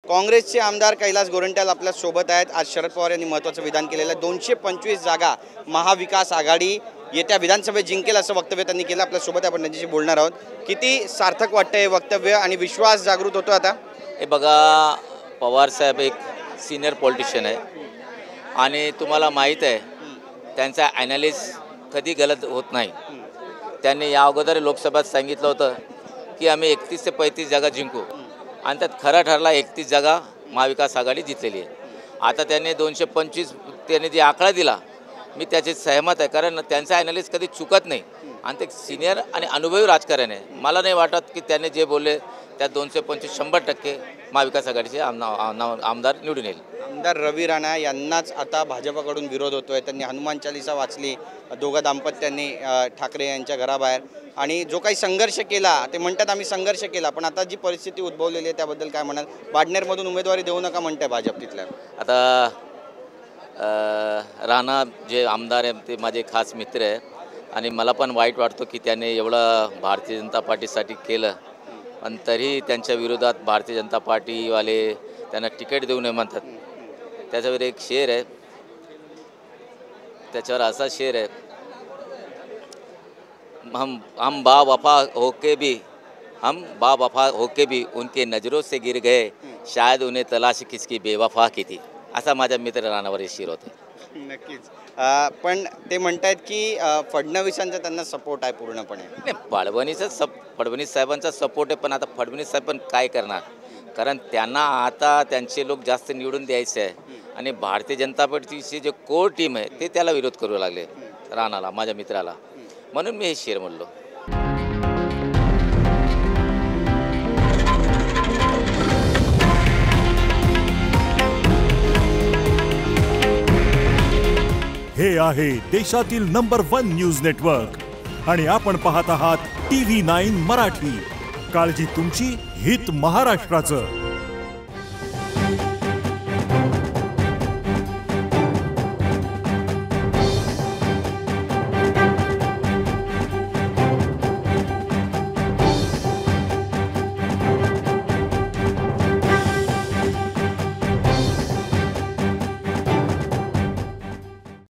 काँग्रेसचे आमदार कैलास गोरंट्याल आपल्या सोबत आहेत। आज शरद पवार यांनी महत्त्वाचं विधान केलेलं आहे। 225 जागा महाविकास आघाडी येत्या विधानसभेत जिंकेल असं वक्तव्य त्यांनी केलं। आपल्या सोबत आपण त्यांच्याशी बोलणार आहोत। किती सार्थक वाटतंय वक्तव्य आणि विश्वास जागृत होतो आता? हे बघा, पवार साहेब एक सीनियर पॉलिटिशियन आहे आणि तुम्हाला माहीत आहे त्यांचा ॲनालिसिस कधी गलत होत नाही। त्यांनी या अगोदर लोकसभेत सांगितलं होतं की आम्ही 31 ते 35 जागा जिंकू आणि त्यात खरं ठरला 31 जागा महाविकास आघाडी जिंकलेली आहे। आता त्यांनी 225 त्यांनी जे आकडा दिला मी त्याचे सहमत आहे, कारण त्यांचा ॲनालिसिस कधी चुकत नाही आणि ते सिनियर आणि अनुभवी राजकारण आहे। मला नाही वाटत की त्यांनी जे बोलले त्यात 225 100% महाविकास आघाडीचे आमदार निवडून येईल। आमदार रवी राणा यांनाच आता भाजपकडून विरोध होतोय। त्यांनी हनुमान चालीसा वाचली दोघं दाम्पत्यांनी ठाकरे यांच्या घराबाहेर, आणि जो काही संघर्ष केला ते म्हणतात आम्ही संघर्ष केला, पण आता जी परिस्थिती उद्भवलेली आहे त्याबद्दल काय म्हणाल? बाडनेरमधून उमेदवारी देऊ नका म्हणताय भाजप तिथल्या। आता राणा जे आमदार आहे ते माझे खास मित्र आहे आणि मला पण वाईट वाटतो की त्याने एवढं भारतीय जनता पार्टीसाठी केलं, पण तरी त्यांच्या विरोधात भारतीय जनता पार्टीवाले त्यांना तिकीट देऊ नये म्हणतात। त्याच्यावर एक शेर आहे, त्याच्यावर असा शेर आहे, हम बा वफा होके भी उनके नज़रों से गिर गए, शायद उन्हें तलाश किसकी बेवफा की थी, असा माझ्या मित्र राणावर शेर होते। नक्कीच। पण ते म्हणतात की फडणवीसांचा त्यांना सपोर्ट आहे पूर्णपणे। फडणवीस साहेबांचा सपोर्ट आहे, पण आता फडणवीस साहेब पण काय करणार, कारण त्यांना आता त्यांचे लोक जास्त निवडून द्यायचे आहे आणि भारतीय जनता पार्टीची जे कोर टीम आहे ते त्याला विरोध करू लागले राणाला, माझ्या मित्राला, म्हणून मी हे शेर म्हणलो। हे आहे देशातील नंबर 1 न्यूज नेटवर्क आणि आपण पाहत आहात TV9 मराठी। काळजी तुमची, हित महाराष्ट्राचं।